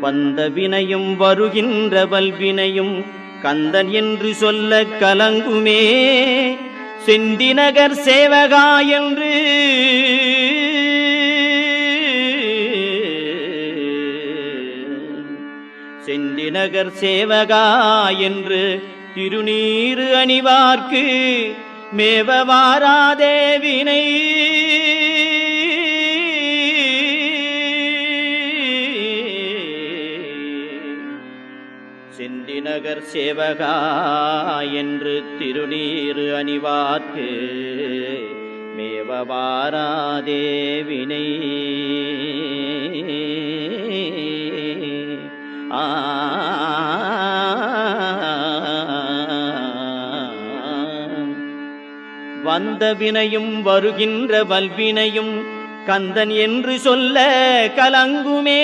வந்த வினையும் வருகின்ற வல்வினையும் கந்தன் என்று சொல்ல கலங்குமே. செந்திநகர் சேவகா என்று செந்திநகர் சேவகா என்று திருநீறு அணிவார்க்கு மேவ வாராதே வினை. செந்திநகர் சேவகா என்று திருநீறு அணிவார்க்கு மேவ வாராதே வினை. வந்த வினையும் வருகின்ற வல்வினையும் கந்தன் என்று சொல்ல கலங்குமே.